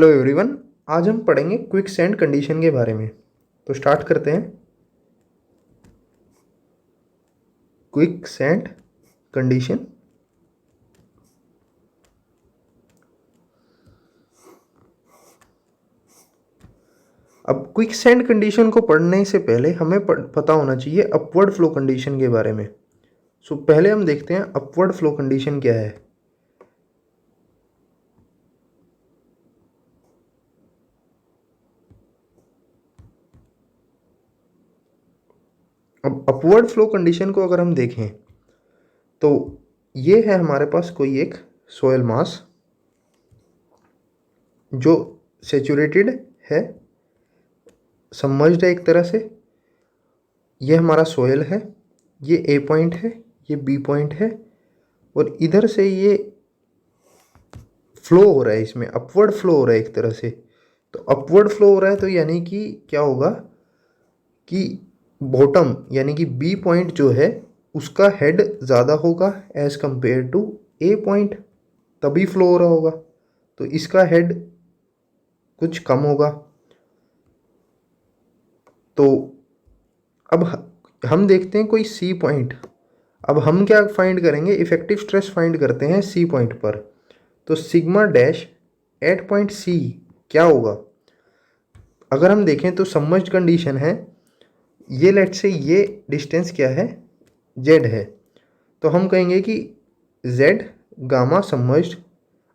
Hello everyone. आज हम पढ़ेंगे क्विक सैंड कंडीशन के बारे में। तो स्टार्ट करते हैं। Quick sand condition. अब क्विक सैंड कंडीशन को पढ़ने से पहले हमें पता होना चाहिए अपवर्ड फ्लो कंडीशन के बारे में। सो पहले हम देखते हैं अपवर्ड फ्लो कंडीशन क्या है। अब अपवर्ड फ्लो कंडीशन को अगर हम देखें तो ये है हमारे पास कोई एक सोयल मास जो सेचुरेटेड है, सबमर्ज्ड है एक तरह से। ये हमारा सोयल है, ये ए पॉइंट है, ये बी पॉइंट है, और इधर से ये फ्लो हो रहा है, इसमें अपवर्ड फ्लो हो रहा है एक तरह से। तो अपवर्ड फ्लो हो रहा है तो यानी कि क्या होगा कि बॉटम यानी कि बी पॉइंट जो है उसका हेड ज़्यादा होगा as compare to A point, तभी फ्लो हो रहा होगा। तो इसका हेड कुछ कम होगा। तो अब हम देखते हैं कोई सी पॉइंट। अब हम क्या फाइंड करेंगे, इफेक्टिव स्ट्रेस फाइंड करते हैं सी पॉइंट पर। तो sigma dash at point C क्या होगा। अगर हम देखें तो सबमर्ज्ड कंडीशन है, ये लेट से ये डिस्टेंस क्या है, जेड है। तो हम कहेंगे कि जेड गामा सबमर्ज्ड।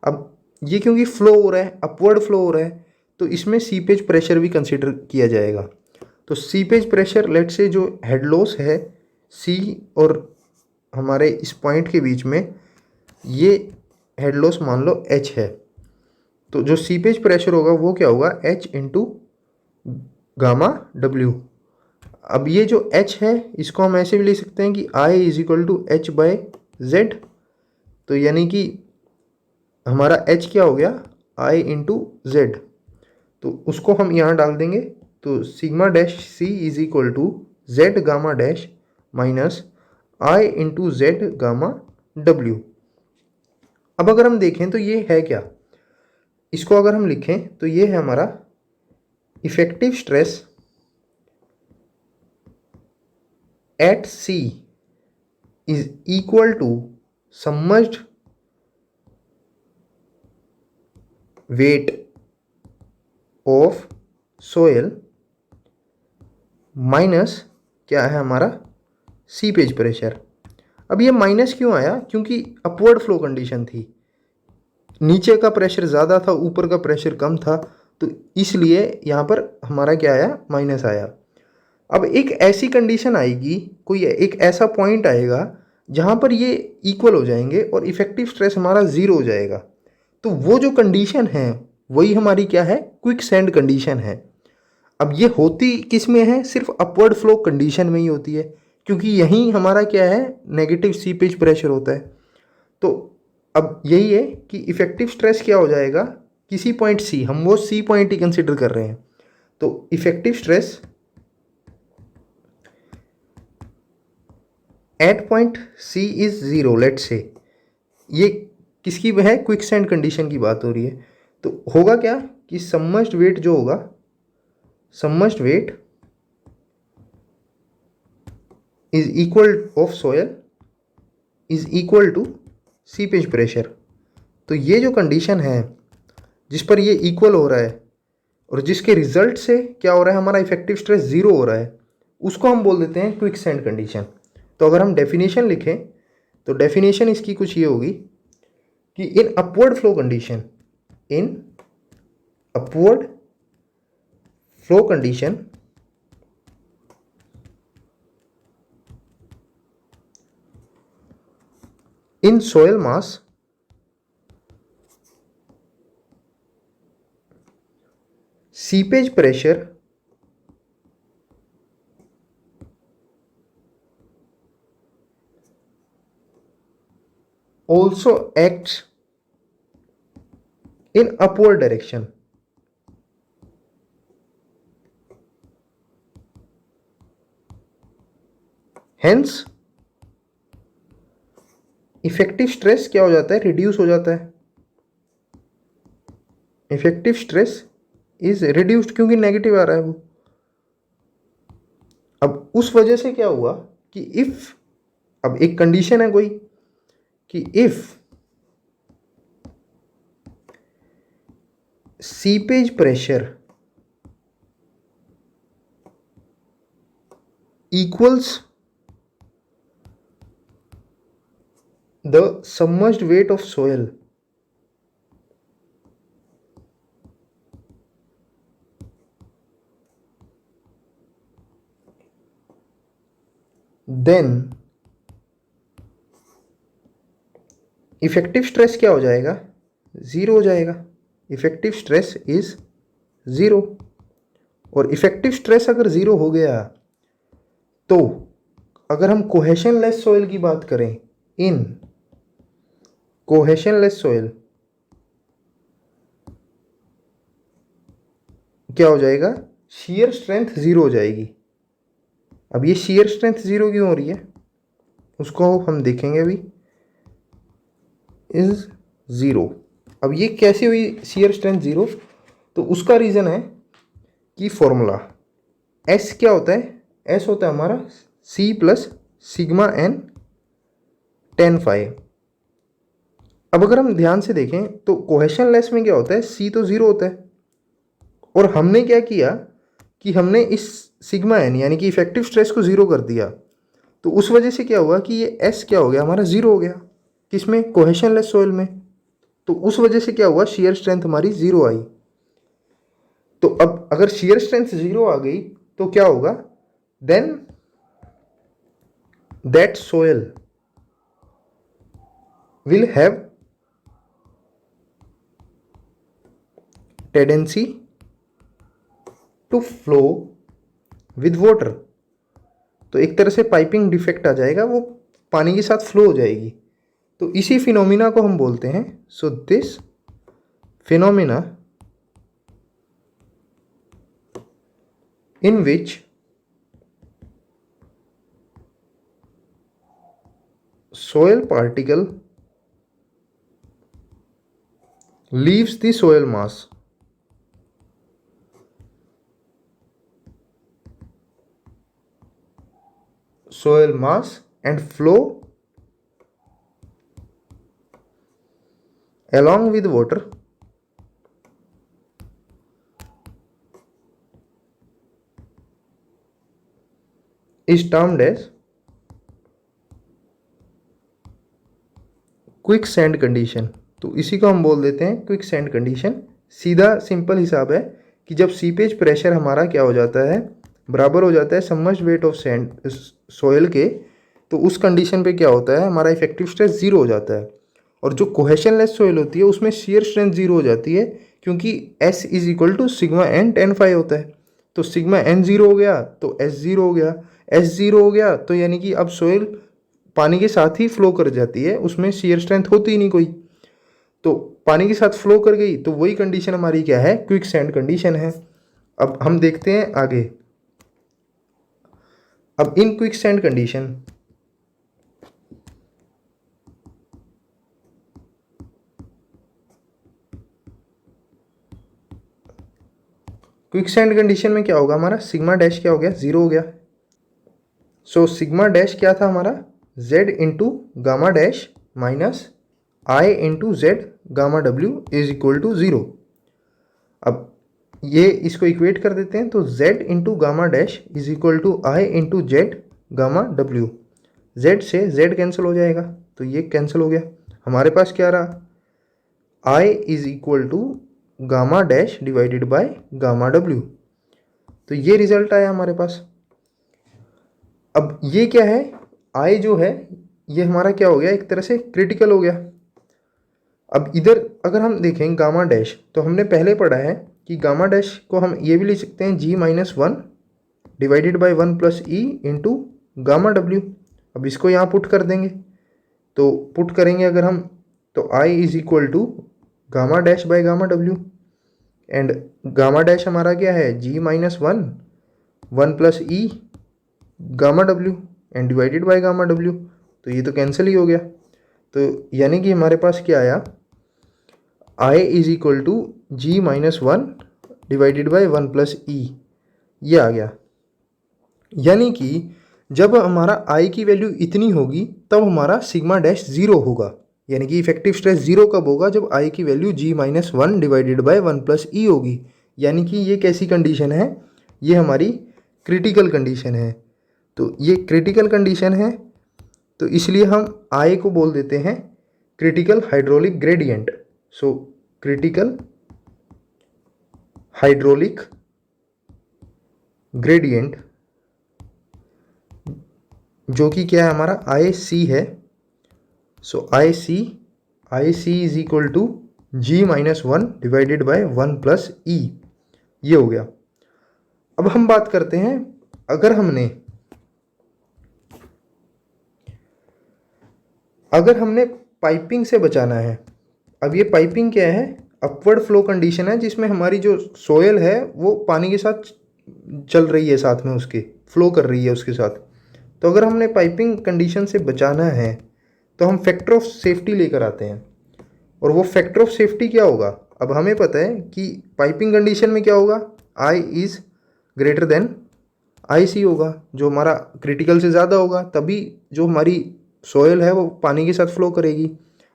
अब ये क्योंकि फ्लो हो रहा है, अपवर्ड फ्लो हो रहा है, तो इसमें सीपेज प्रेशर भी कंसिडर किया जाएगा। तो सीपेज प्रेशर लेट से जो हेड लॉस है सी और हमारे इस पॉइंट के बीच में, ये हेड लॉस मान लो एच है। तो जो सीपेज प्रेशर होगा वो क्या होगा, एच इंटू गामा डब्ल्यू। अब ये जो एच है इसको हम ऐसे भी लिख सकते हैं कि I is equal to H by Z. तो यानी कि हमारा एच क्या हो गया, आई इंटू जेड। तो उसको हम यहाँ डाल देंगे। तो sigma dash C is equal to Z gamma dash minus I into Z gamma W. अब अगर हम देखें तो ये है क्या, इसको अगर हम लिखें तो ये है हमारा effective stress at C is equal to submerged weight of soil minus क्या है हमारा सीपेज प्रेशर। अब ये माइनस क्यों आया, क्योंकि अपवर्ड फ्लो कंडीशन थी, नीचे का प्रेशर ज़्यादा था ऊपर का प्रेशर कम था, तो इसलिए यहाँ पर हमारा क्या आया, माइनस आया। अब एक ऐसी कंडीशन आएगी, कोई एक ऐसा पॉइंट आएगा जहाँ पर ये इक्वल हो जाएंगे और इफेक्टिव स्ट्रेस हमारा ज़ीरो हो जाएगा। तो वो जो कंडीशन है वही हमारी क्या है, क्विक सैंड कंडीशन है। अब ये होती किस में है, सिर्फ अपवर्ड फ्लो कंडीशन में ही होती है, क्योंकि यहीं हमारा क्या है, नेगेटिव सीपेज प्रेशर होता है। तो अब यही है कि इफेक्टिव स्ट्रेस क्या हो जाएगा, किसी पॉइंट सी, हम वो सी पॉइंट ही कंसिडर कर रहे हैं। तो effective stress at point C is zero let's say, ये किसकी है, क्विक सैंड कंडीशन की बात हो रही है। तो होगा क्या कि सबमर्ज्ड वेट जो होगा, submerged weight is equal of soil is equal to seepage pressure. तो ये जो कंडीशन है जिस पर ये इक्वल हो रहा है और जिसके रिजल्ट से क्या हो रहा है, हमारा इफेक्टिव स्ट्रेस ज़ीरो हो रहा है, उसको हम बोल देते हैं क्विक सैंड कंडीशन। तो अगर हम डेफिनेशन लिखें तो डेफिनेशन इसकी कुछ ये होगी कि in upward flow condition, in upward flow condition in soil mass seepage pressure also acts in upward direction. Hence effective stress क्या हो जाता है, रिड्यूस हो जाता है। इफेक्टिव स्ट्रेस इज रिड्यूस्ड, क्योंकि नेगेटिव आ रहा है वो। अब उस वजह से क्या हुआ कि इफ, अब एक कंडीशन है कोई कि if seepage pressure equals the submerged weight of soil, then effective stress क्या हो जाएगा, ज़ीरो हो जाएगा। Effective stress is zero. और इफेक्टिव स्ट्रेस अगर ज़ीरो हो गया तो अगर हम कोहेशनलेस सॉइल की बात करें, इन कोहेशनलेस सॉइल क्या हो जाएगा, शियर स्ट्रेंथ ज़ीरो हो जाएगी। अब ये शियर स्ट्रेंथ ज़ीरो क्यों हो रही है उसको हम देखेंगे अभी। इज ज़ीरो, अब ये कैसे हुई शियर स्ट्रेंथ ज़ीरो, तो उसका रीज़न है कि फॉर्मूला एस क्या होता है, एस होता है हमारा C plus sigma N tan phi. अब अगर हम ध्यान से देखें तो कोहेशनलेस में क्या होता है, सी तो ज़ीरो होता है, और हमने क्या किया कि हमने इस सिग्मा एन यानी कि इफेक्टिव स्ट्रेस को ज़ीरो कर दिया, तो उस वजह से क्या हुआ कि ये एस क्या हो गया हमारा, ज़ीरो हो गया। किसमें, कोहेशनलेस सॉइल में। तो उस वजह से क्या हुआ, शियर स्ट्रेंथ हमारी ज़ीरो आई। तो अब अगर शियर स्ट्रेंथ ज़ीरो आ गई तो क्या होगा, then that soil will have tendency to flow with water। तो एक तरह से पाइपिंग डिफेक्ट आ जाएगा, वो पानी के साथ फ्लो हो जाएगी। तो इसी फिनोमिना को हम बोलते हैं, so this phenomena in which soil particle leaves the soil mass and flow along with water is termed as quick sand condition. तो इसी को हम बोल देते हैं क्विक सैंड कंडीशन। सीधा सिंपल हिसाब है कि जब सीपेज प्रेशर हमारा क्या हो जाता है, बराबर हो जाता है submerged weight of sand soil के, तो उस कंडीशन पे क्या होता है, हमारा इफेक्टिव स्ट्रेस ज़ीरो हो जाता है। और जो कोहेशनलेस सोयल होती है उसमें शियर स्ट्रेंथ ज़ीरो हो जाती है, क्योंकि S is equal to sigma N tan phi होता है। तो सिग्मा एन ज़ीरो हो गया तो एस ज़ीरो हो गया, एस ज़ीरो हो गया तो यानी कि अब सोयल पानी के साथ ही फ्लो कर जाती है, उसमें शियर स्ट्रेंथ होती ही नहीं कोई। तो पानी के साथ फ्लो कर गई तो वही कंडीशन हमारी क्या है, क्विक सैंड कंडीशन है। अब हम देखते हैं आगे। अब इन क्विक सैंड कंडीशन में क्या होगा, हमारा सिग्मा डैश क्या हो गया, ज़ीरो हो गया। सो सिग्मा डैश क्या था हमारा, z into gamma dash minus I into Z gamma W is equal to zero. अब ये इसको इक्वेट कर देते हैं, तो z into gamma dash is equal to I into Z gamma W. z से z कैंसिल हो जाएगा तो ये कैंसिल हो गया। हमारे पास क्या रहा, i is equal to gamma dash divided by gamma W. तो ये रिजल्ट आया हमारे पास। अब ये क्या है, i जो है ये हमारा क्या हो गया, एक तरह से क्रिटिकल हो गया। अब इधर अगर हम देखें गामा डैश, तो हमने पहले पढ़ा है कि गामा डैश को हम ये भी लिख सकते हैं g minus one divided by one plus E into gamma W. अब इसको यहाँ पुट कर देंगे, तो पुट करेंगे अगर हम, तो i is equal to gamma dash by gamma W, and gamma dash हमारा क्या है, g minus one one plus E gamma W and divided by gamma W. तो ये तो कैंसिल ही हो गया। तो यानी कि हमारे पास क्या आया, i is equal to G minus one divided by one plus E, ये आ गया। यानी कि जब हमारा आई की वैल्यू इतनी होगी तब हमारा सिग्मा डैश ज़ीरो होगा। यानी कि इफेक्टिव स्ट्रेस ज़ीरो कब होगा? जब आई की value G minus one divided by one plus E होगी। यानी कि ये कैसी कंडीशन है? ये हमारी क्रिटिकल कंडीशन है। तो ये क्रिटिकल कंडीशन है, तो इसलिए हम आई को बोल देते हैं critical hydraulic gradient. So critical hydraulic gradient, जो कि क्या है हमारा आई सी है। So I C is equal to G minus one divided by one plus E, ये हो गया। अब हम बात करते हैं, अगर हमने पाइपिंग से बचाना है। अब ये पाइपिंग क्या है? अपवर्ड फ्लो कंडीशन है, जिसमें हमारी जो सोयल है वो पानी के साथ चल रही है, साथ में उसके फ्लो कर रही है उसके साथ। तो अगर हमने पाइपिंग कंडीशन से बचाना है तो हम फैक्टर ऑफ सेफ्टी लेकर आते हैं। और वो फैक्टर ऑफ सेफ्टी क्या होगा? अब हमें पता है कि पाइपिंग कंडीशन में क्या होगा, I is greater then I सी होगा, जो हमारा क्रिटिकल से ज़्यादा होगा, तभी जो हमारी सोयल है वो पानी के साथ फ्लो करेगी।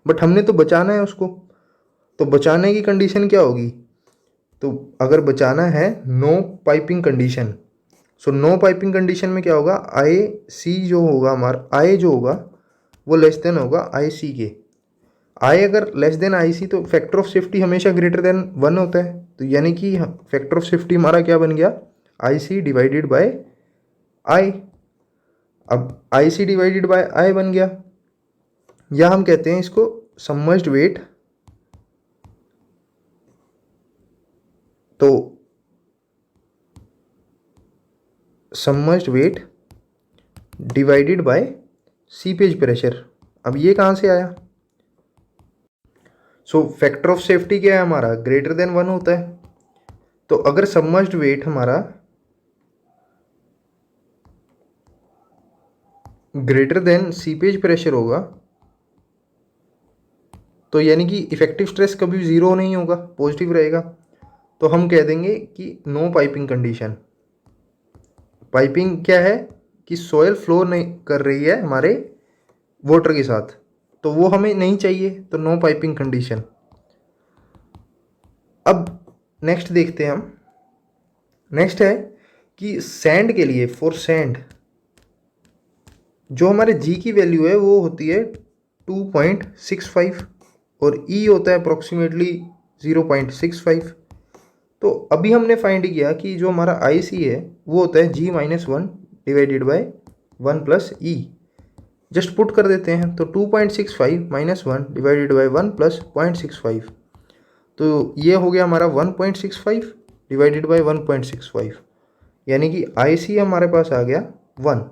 बट हमने तो बचाना है उसको, तो बचाने की कंडीशन क्या होगी? तो अगर बचाना है no piping condition, so no piping condition में क्या होगा, आई सी जो होगा हमारा, आई जो होगा वो लेस देन होगा आई सी के। आई अगर लेस देन आई सी तो फैक्टर ऑफ सेफ्टी हमेशा ग्रेटर देन वन होता है। तो यानी कि फैक्टर ऑफ सेफ्टी हमारा क्या बन गया, आई सी डिवाइडेड बाय आई। अब आई सी डिवाइडेड बाय आई बन गया, या हम कहते हैं इसको सबमर्ज्ड वेट। तो submerged weight divided by seepage pressure. अब ये कहाँ से आया? सो फैक्टर ऑफ सेफ्टी क्या है हमारा, ग्रेटर देन वन होता है। तो अगर सबमर्ज्ड वेट हमारा ग्रेटर देन सीपेज प्रेशर होगा, तो यानी कि इफेक्टिव स्ट्रेस कभी ज़ीरो नहीं होगा, पॉजिटिव रहेगा। तो हम कह देंगे कि नो पाइपिंग कंडीशन। पाइपिंग क्या है कि सॉयल फ्लो नहीं कर रही है हमारे वाटर के साथ, तो वो हमें नहीं चाहिए, तो नो पाइपिंग कंडीशन। अब नेक्स्ट देखते हैं हम। नेक्स्ट है कि सैंड के लिए, फॉर सैंड जो हमारे जी की वैल्यू है वो होती है 2.65 और ई होता है अप्रोक्सीमेटली 0.65। तो अभी हमने फाइंड किया कि जो हमारा आई सी है वो होता है G minus one divided by one plus E. Just put कर देते हैं, तो 2.65 minus one divided by one plus 0.65, तो ये हो गया हमारा 1.65 डिवाइडेड बाई 1.65, यानी कि आई सी हमारे पास आ गया 1।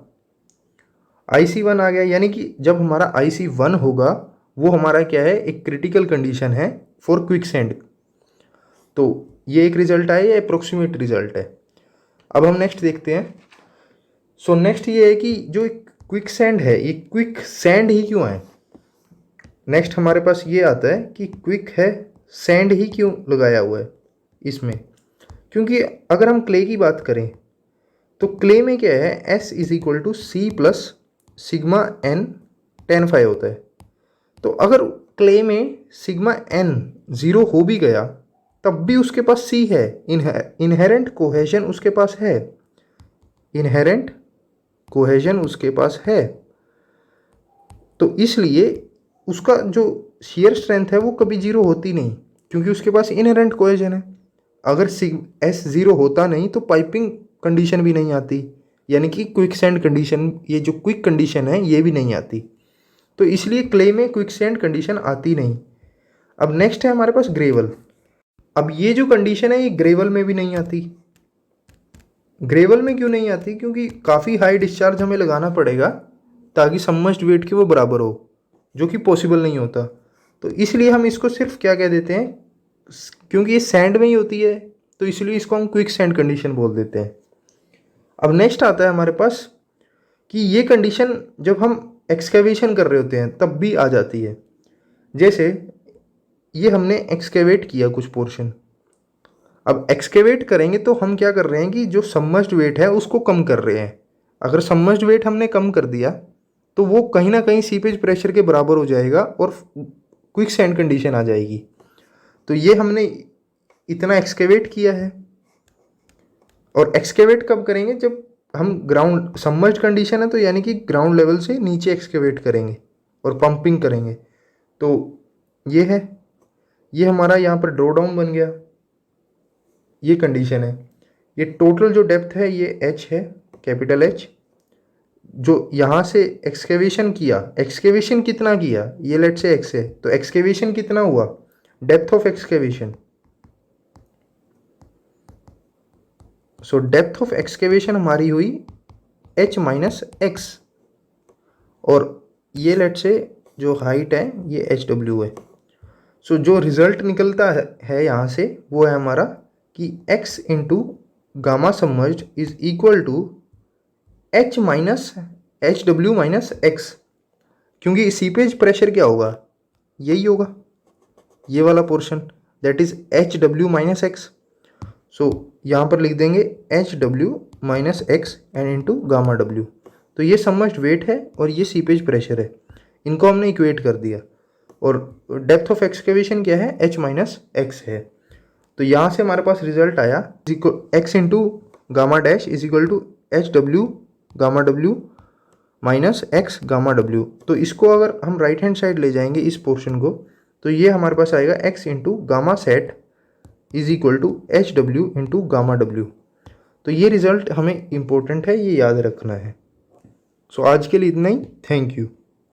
आई सी 1 आ गया, यानी कि जब हमारा आई सी 1 होगा वो हमारा क्या है, एक क्रिटिकल कंडीशन है फॉर क्विक सैंड। तो ये एक रिजल्ट है, ये अप्रोक्सीमेट रिजल्ट है। अब हम नेक्स्ट देखते हैं। सो नेक्स्ट ये है कि जो क्विक सैंड है, ये क्विक सैंड ही क्यों है? नेक्स्ट हमारे पास ये आता है कि क्विक है सैंड ही क्यों लगाया हुआ है इसमें? क्योंकि अगर हम क्ले की बात करें तो क्ले में क्या है, S is equal to C plus sigma N tan phi होता है। तो अगर क्ले में सिग्मा एन ज़ीरो हो भी गया तब भी उसके पास सी है, इनहेरेंट कोहेजन उसके पास है, इनहेरेंट कोहेजन उसके पास है। तो इसलिए उसका जो शेयर स्ट्रेंथ है वो कभी जीरो होती नहीं, क्योंकि उसके पास इनहेरेंट कोहेजन है। अगर एस ज़ीरो होता नहीं तो पाइपिंग कंडीशन भी नहीं आती, यानी कि क्विक सैंड कंडीशन, ये जो क्विक कंडीशन है ये भी नहीं आती। तो इसलिए क्ले में क्विक सैंड कंडीशन आती नहीं। अब नेक्स्ट है हमारे पास ग्रेवल। अब ये जो कंडीशन है ये ग्रेवल में भी नहीं आती। ग्रेवल में क्यों नहीं आती? क्योंकि काफ़ी हाई डिस्चार्ज हमें लगाना पड़ेगा ताकि सबमर्ज्ड वेट के वो बराबर हो, जो कि पॉसिबल नहीं होता। तो इसलिए हम इसको सिर्फ क्या कह देते हैं, क्योंकि ये सैंड में ही होती है तो इसलिए इसको हम क्विक सैंड कंडीशन बोल देते हैं। अब नेक्स्ट आता है हमारे पास कि ये कंडीशन जब हम एक्सकेवेशन कर रहे होते हैं तब भी आ जाती है। जैसे ये हमने एक्सकेवेट किया कुछ पोर्शन, अब एक्सकेवेट करेंगे तो हम क्या कर रहे हैं कि जो सबमर्ज्ड वेट है उसको कम कर रहे हैं। अगर सबमर्ज्ड वेट हमने कम कर दिया तो वो कहीं ना कहीं सीपेज प्रेशर के बराबर हो जाएगा और क्विक सैंड कंडीशन आ जाएगी। तो ये हमने इतना एक्सकेवेट किया है। और एक्सकेवेट कब करेंगे? जब हम ग्राउंड सबमर्ज्ड कंडीशन है तो यानी कि ग्राउंड लेवल से नीचे एक्सकेवेट करेंगे और पंपिंग करेंगे। तो ये है, ये हमारा यहाँ पर ड्रॉ डाउन बन गया, ये कंडीशन है। ये टोटल जो डेप्थ है ये h है, कैपिटल H। जो यहाँ से एक्सकेवेशन किया, एक्सकेवेशन कितना किया, ये लेट से x है, तो एक्सकेवेशन कितना हुआ, depth of excavation. So depth of excavation हमारी हुई h माइनस एक्स, और ये लेट से जो हाइट है ये HW है। सो जो रिजल्ट निकलता है यहाँ से वो है हमारा कि x into gamma submerged is equal to h minus HW minus X, क्योंकि सीपेज प्रेशर क्या होगा, यही होगा, ये वाला portion, that is HW minus X. So यहाँ पर लिख देंगे HW minus X and into gamma W। तो ये सबमर्ज्ड वेट है और ये सीपेज प्रेशर है, इनको हमने इक्वेट कर दिया। और डेप्थ ऑफ एक्सकेवेशन क्या है, h माइनस एक्स है। तो यहाँ से हमारे पास रिजल्ट आया x into gamma dash is equal to HW gamma W minus X gamma W। तो इसको अगर हम राइट हैंड साइड ले जाएंगे इस पोर्शन को, तो ये हमारे पास आएगा x into gamma sat is equal to HW into gamma W। तो ये रिजल्ट हमें इम्पोर्टेंट है, ये याद रखना है। सो आज के लिए इतना ही, थैंक यू।